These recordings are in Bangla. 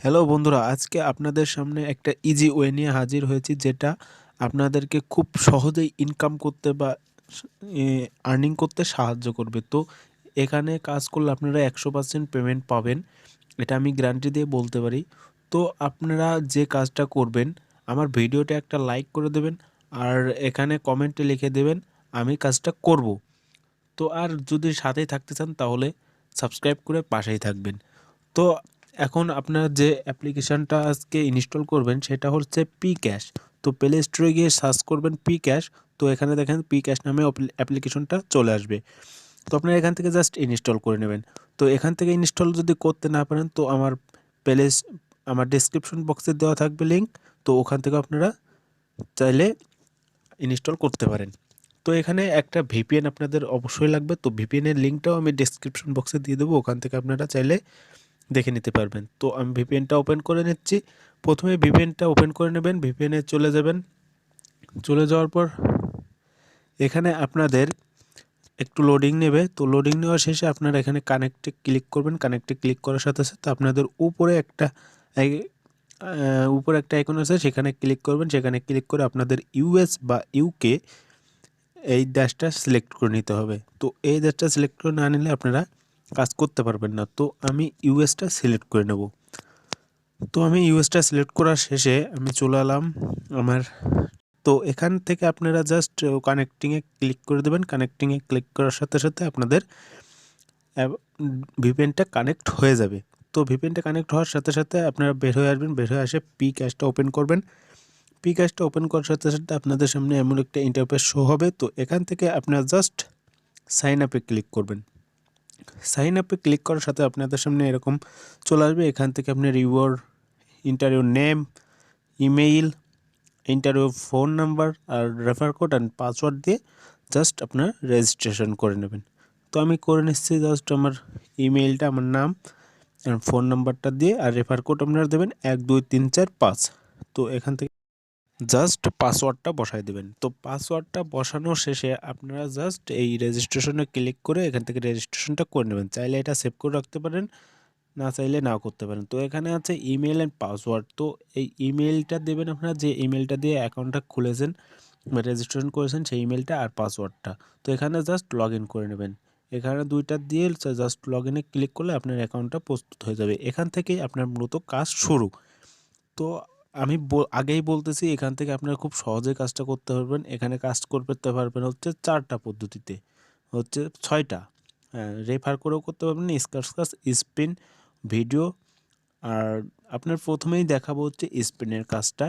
হ্যালো বন্ধুরা, আজকে আপনাদের সামনে একটা ইজি ওয়ে নিয়ে হাজির হয়েছি, যেটা আপনাদেরকে খুব সহজেই ইনকাম করতে বা আর্নিং করতে সাহায্য করবে। তো এখানে কাজ করলে আপনারা 100% পেমেন্ট পাবেন, এটা আমি গ্যারান্টি দিয়ে বলতে পারি। তো আপনারা যে কাজটা করবেন, আমার ভিডিওটা একটা লাইক করে দেবেন, আর এখানে কমেন্টে লিখে দেবেন আমি কাজটা করব। তো আর যদি সাথেই থাকতে চান তাহলে সাবস্ক্রাইব করে পাশেই থাকবেন। তো এখন আপনারা যে অ্যাপ্লিকেশানটা আজকে ইনস্টল করবেন সেটা হচ্ছে Bkash। তো প্লে স্টোরে গিয়ে সার্চ করবেন Bkash। তো এখানে দেখেন Bkash নামে অ্যাপ্লিকেশনটা চলে আসবে। তো আপনারা এখান থেকে জাস্ট ইনস্টল করে নেবেন। তো এখান থেকে ইনস্টল যদি করতে না পারেন তো প্লে আমার ডেসক্রিপশন বক্সে দেওয়া থাকবে লিঙ্ক, তো ওখান থেকে আপনারা চাইলে ইনস্টল করতে পারেন। তো এখানে একটা ভিপিএন আপনাদের অবশ্যই লাগবে, তো ভিপিএনের লিঙ্কটাও আমি ডেসক্রিপশন বক্সে দিয়ে দেবো, ওখান থেকে আপনারা চাইলে দেখে নিতে পারবেন। তো আমি ভিপিএনটা ওপেন করে নিচ্ছি। প্রথমে ভিপিএনটা ওপেন করে নেবেন, ভিপিএনে চলে যাবেন। চলে যাওয়ার পর এখানে আপনাদের একটু লোডিং নেবে। তো লোডিং নেওয়া শেষে আপনারা এখানে কানেক্টে ক্লিক করবেন। কানেক্টে ক্লিক করার সাথে সাথে আপনাদের উপরে একটা আইকন আছে, সেখানে ক্লিক করবেন। সেখানে ক্লিক করে আপনাদের ইউএস বা ইউকে এই দেশটা সিলেক্ট করে নিতে হবে। তো এই দেশটা সিলেক্ট করে না নিলে আপনারা কাজ করতে পারবেন না। তো আমি ইউএসটা সিলেক্ট করে নেব। তো আমি ইউএসটা সিলেক্ট করার শেষে আমি চলে এলাম আমার। তো এখান থেকে আপনারা জাস্ট কানেক্টিংয়ে ক্লিক করে দেবেন। কানেক্টিংয়ে ক্লিক করার সাথে সাথে আপনাদের ভিপিএনটা কানেক্ট হয়ে যাবে। তো ভিপিএনটা কানেক্ট হওয়ার সাথে সাথে আপনারা বের হয়ে আসবেন। বের হয়ে আসে Bkashটা ওপেন করবেন। Bkashটা ওপেন করার সাথে সাথে আপনাদের সামনে এমন একটা ইন্টারফেস শো হবে। তো এখান থেকে আপনারা জাস্ট সাইন আপে ক্লিক করবেন। সাইন আপে ক্লিক করার সাথে আপনাদের সামনে এরকম চলে আসবে। এখান থেকে আপনার interview name, email, interview phone number আর রেফার কোড অ্যান্ড পাসওয়ার্ড দিয়ে জাস্ট আপনার রেজিস্ট্রেশন করে নেবেন। তো আমি করে নিচ্ছি। জাস্ট আমার ইমেইলটা, আমার নাম, ফোন নাম্বারটা দিয়ে, আর রেফার কোড আপনারা দেবেন 1 2 3 4 5। তো এখান থেকে জাস্ট পাসওয়ার্ডটা বসাই দেবেন। তো পাসওয়ার্ডটা বসানোর শেষে আপনারা জাস্ট এই রেজিস্ট্রেশনে ক্লিক করে এখান থেকে রেজিস্ট্রেশনটা করে নেবেন। চাইলে এটা সেভ করে রাখতে পারেন, না চাইলে নাও করতে পারেন। তো এখানে আছে ইমেল অ্যান্ড পাসওয়ার্ড। তো এই ইমেলটা দেবেন আপনারা, যে ইমেলটা দিয়ে অ্যাকাউন্টটা খুলেছেন বা রেজিস্ট্রেশন করেছেন, সেই ইমেলটা আর পাসওয়ার্ডটা। তো এখানে জাস্ট লগ ইন করে নেবেন। এখানে দুইটা দিয়ে জাস্ট লগ ইনে ক্লিক করলে আপনার অ্যাকাউন্টটা প্রস্তুত হয়ে যাবে। এখান থেকেই আপনার মূলত কাজ শুরু। তো আমি আগেই বলতেছি, এখান থেকে আপনারা খুব সহজে কাজটা করতে পারবেন। এখানে কাজ করতে পারবেন হচ্ছে 4টা পদ্ধতিতে, হচ্ছে 6টা। হ্যাঁ, রেফার করেও করতে পারবেন, স্কার্স কাজ, স্পিন, ভিডিও। আর আপনার প্রথমেই দেখাবো হচ্ছে স্পিনের কাজটা।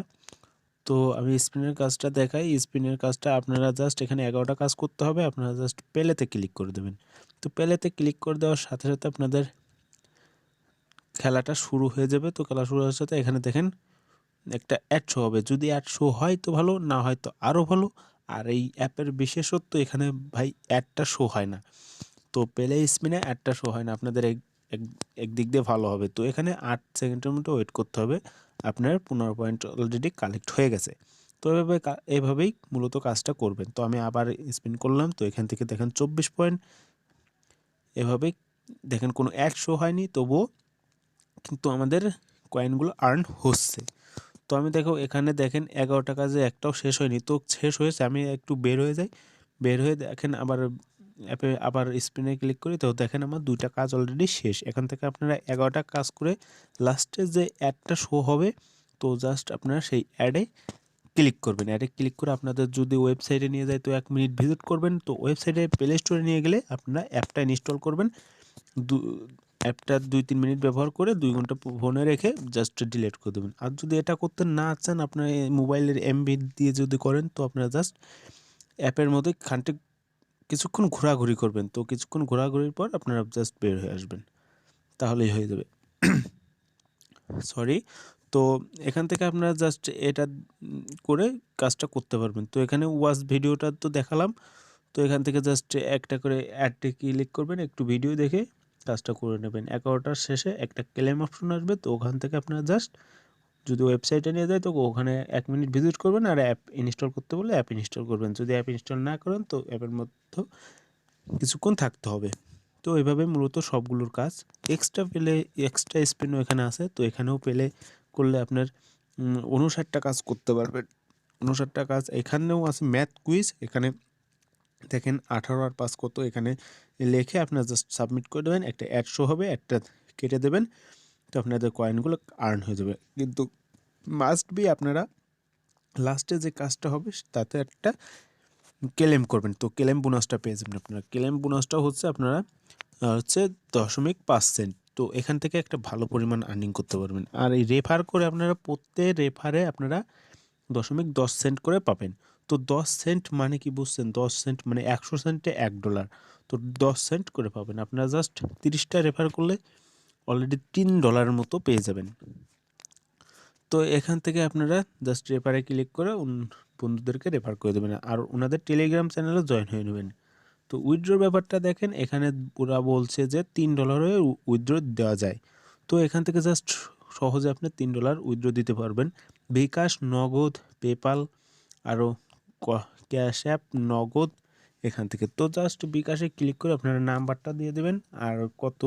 তো আমি স্পিনের কাজটা দেখাই। স্পিনের কাজটা আপনারা জাস্ট এখানে 11টা কাজ করতে হবে। আপনারা জাস্ট প্লেতে ক্লিক করে দেবেন। তো প্লেতে ক্লিক করে দেওয়ার সাথে সাথে আপনাদের খেলাটা শুরু হয়ে যাবে। তো খেলা শুরু হওয়ার সাথে এখানে দেখেন একটা অ্যাড শো হবে। যদি অ্যাড শো হয় তো ভালো, না হয় তো আরও ভালো। আর এই অ্যাপের বিশেষত্ব, এখানে ভাই অ্যাডটা শো হয় না। তো প্লে স্পিনে অ্যাডটা শো হয় না, আপনাদের একদিক দিয়ে ভালো হবে। তো এখানে 8 সেকেন্ডের মতো ওয়েট করতে হবে। আপনার 15 পয়েন্ট অলরেডি কালেক্ট হয়ে গেছে। তো এভাবেই মূলত কাজটা করবেন। তো আমি আবার স্পিন করলাম। তো এখান থেকে দেখেন 24 পয়েন্ট। এভাবেই দেখেন কোনো অ্যাড শো হয়নি, তবুও কিন্তু আমাদের কয়েনগুলো আর্ন হচ্ছে। তো আমি এখানে দেখেন 11টা কাজে একটাও শেষ হয়নি। তো শেষ হয়েছে, আমি একটু বের হয়ে যাই। বের হয়ে দেখেন আবার অ্যাপে আবার স্পিনে ক্লিক করি। তো দেখেন আমার 2টা কাজ অলরেডি শেষ। এখান থেকে আপনারা 11টা কাজ করে লাস্টে যে অ্যাডটা শো হবে, তো জাস্ট আপনারা সেই অ্যাডে ক্লিক করবেন। অ্যাডে ক্লিক করে আপনাদের যদি ওয়েবসাইটে নিয়ে যায় তো 1 মিনিট ভিজিট করবেন। তো ওয়েবসাইটে প্লে স্টোরে নিয়ে গেলে আপনারা অ্যাপটা ইনস্টল করবেন। অ্যাপটা 2-3 মিনিট ব্যবহার করে 2 ঘন্টা ফোনে রেখে জাস্ট ডিলিট করে দেবেন। আর যদি এটা করতে না চান, আপনার মোবাইলের এমবি দিয়ে যদি করেন, তো আপনারা জাস্ট অ্যাপের মধ্যে কিছুক্ষণ ঘোরাঘুরি করবেন। তো কিছুক্ষণ ঘোরাঘুরির পর আপনারা জাস্ট বের হয়ে আসবেন, তাহলেই হয়ে যাবে। সরি। তো এখান থেকে আপনারা জাস্ট এটা করে কাজটা করতে পারবেন। তো এখানে ওয়াচ ভিডিওটা তো দেখালাম। তো এখান থেকে জাস্ট একটা করে অ্যাডে ক্লিক করবেন, একটু ভিডিও দেখে কাজটা করে নেবেন। 11টার শেষে একটা ক্লেম অপশন আসবে। তো ওখান থেকে আপনারা জাস্ট যদি ওয়েবসাইটে নিয়ে যায় তো ওখানে 1 মিনিট ভিজিট করবেন, আর অ্যাপ ইনস্টল করতে বললে অ্যাপ ইনস্টল করবেন। যদি অ্যাপ ইনস্টল না করেন তো অ্যাপের মধ্যে কিছুক্ষণ থাকতে হবে। তো এভাবে মূলত সবগুলোর কাজ। এক্সট্রা স্পিনও এখানে আছে, তো এখানেও করলে আপনার 59টা কাজ করতে পারবেন। 59টা কাজ। এখানেও আছে ম্যাথ কুইজ। এখানে দেখেন 18 আর 5 কত, এখানে লিখে আপনার জাস্ট সাবমিট করে দেবেন, একটা অ্যাড শো হবে, একটা কেটে দেবেন, তো আপনাদের কয়েনগুলো আর্ন হয়ে যাবে। কিন্তু মাস্ট বি আপনারা লাস্টে যে কাজটা হবে তাতে একটা ক্লেম করবেন, তো ক্লেম বোনাসটা পেয়ে যাবেন আপনারা। ক্লেম বোনাসটা হচ্ছে আপনারা হচ্ছে 0.5 সেন্ট, তো এখান থেকে একটা ভালো পরিমাণ আর্নিং করতে পারবেন। আর এই রেফার করে আপনারা প্রত্যেক রেফারে আপনারা 0.10 সেন্ট করে পাবেন। তো 10 সেন্ট মানে কি বুঝছেন? 10 সেন্ট মানে 100 সেন্টে $1, তো 10 সেন্ট করে পাবেন। আপনারা জাস্ট 30টা রেফার করলে অলরেডি $3 মতো পেয়ে যাবেন। তো এখান থেকে আপনারা জাস্ট রেফারে ক্লিক করে বন্ধুদেরকে রেফার করে দেবেন, আর ওনাদের টেলিগ্রাম চ্যানেলে জয়েন হয়ে নেবেন। তো উইথড্রোর ব্যাপারটা দেখেন, এখানে ওরা বলছে যে $3 উইথড্রো দেওয়া যায়। তো এখান থেকে জাস্ট সহজে আপনি $3 উইথড্রো দিতে পারবেন। বিকাশ, নগদ, পেপাল, আরও ক্যাশ অ্যাপ, নগদ এখান থেকে। তো জাস্ট বিকাশে ক্লিক করে আপনারা নাম্বারটা দিয়ে দেবেন, আর কত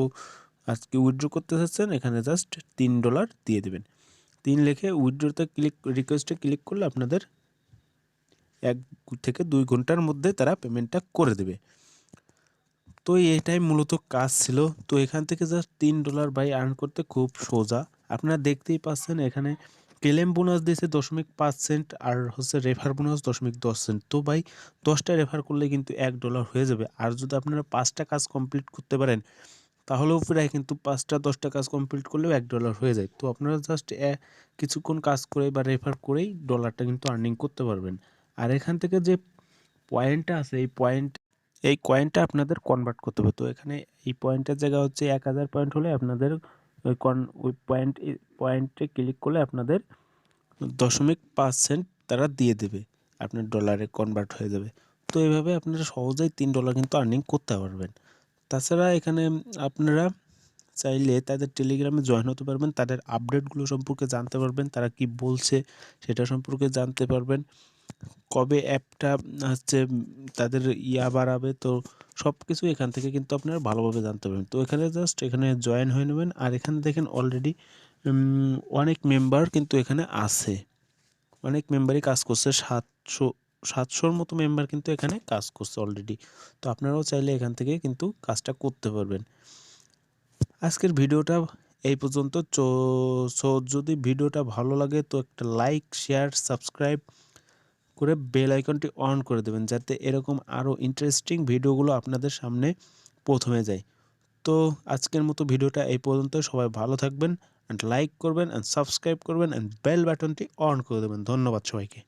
আজকে উইথড্রো করতে চাচ্ছেন এখানে জাস্ট $3 দিয়ে দেবেন। 3 লিখে উইথড্রোতে রিকোয়েস্টে ক্লিক করলে আপনাদের 1 থেকে 2 ঘন্টার মধ্যে তারা পেমেন্টটা করে দেবে। তো এটাই মূলত কাজ ছিল। তো এখান থেকে জাস্ট $3 ভাই আর্ন করতে খুব সোজা। আপনারা দেখতেই পাচ্ছেন এখানে ক্লেম বোনাস দিয়েছে 0.5 সেন্ট, আর হচ্ছে রেফার বোনাস 0.10 সেন্ট। তো ভাই 10টা রেফার করলে কিন্তু $1 হয়ে যাবে। আর যদি আপনারা 5টা কাজ কমপ্লিট করতে পারেন তাহলেও প্রায় কিন্তু 5টা 10টা কাজ কমপ্লিট করলেও $1 হয়ে যায়। তো আপনারা জাস্ট কিছুক্ষণ কাজ করে বা রেফার করেই ডলারটা কিন্তু আর্নিং করতে পারবেন। আর এখান থেকে যে পয়েন্টটা আছে এই কয়েনটা আপনাদের কনভার্ট করতে হবে। তো এখানে এই পয়েন্টের জায়গা হচ্ছে 1000 পয়েন্ট হলে আপনাদের ওই পয়েন্টে ক্লিক করলে আপনাদের 0.5 সেন্ট তারা দিয়ে দেবে, আপনার ডলারে কনভার্ট হয়ে যাবে। তো এইভাবে আপনারা সহজেই $3 কিন্তু আর্নিং করতে পারবেন। তাছাড়া এখানে আপনারা চাইলে তাদের টেলিগ্রামে জয়েন হতে পারবেন, তাদের আপডেটগুলো সম্পর্কে জানতে পারবেন, তারা কি বলছে সেটা সম্পর্কে জানতে পারবেন, কবে অ্যাপটা হচ্ছে তাদের বাড়াবে। তো সব কিছু এখান থেকে কিন্তু আপনারা ভালোভাবে জানতে পারবেন। তো এখানে জাস্ট এখানে জয়েন হয়ে নেবেন। আর এখানে দেখেন অলরেডি অনেক মেম্বার কিন্তু এখানে আছে, অনেক মেম্বারই কাজ করছে। 700-700-র মতো মেম্বার কিন্তু এখানে কাজ করছে অলরেডি। তো আপনারাও চাইলে এখান থেকে কিন্তু কাজটা করতে পারবেন। আজকের ভিডিওটা এই পর্যন্ত। সো যদি ভিডিওটা ভালো লাগে তো একটা লাইক, শেয়ার, সাবস্ক্রাইব করে বেল আইকনটি অন করে দেবেন, যাতে এরকম আরও ইন্টারেস্টিং ভিডিওগুলো আপনাদের সামনে প্রথমে যায়। তো আজকের মতো ভিডিওটা এই পর্যন্ত। সবাই ভালো থাকবেন, অ্যান্ড লাইক করবেন, অ্যান্ড সাবস্ক্রাইব করবেন, অ্যান্ড বেল বাটনটি অন করে দেবেন। ধন্যবাদ সবাইকে।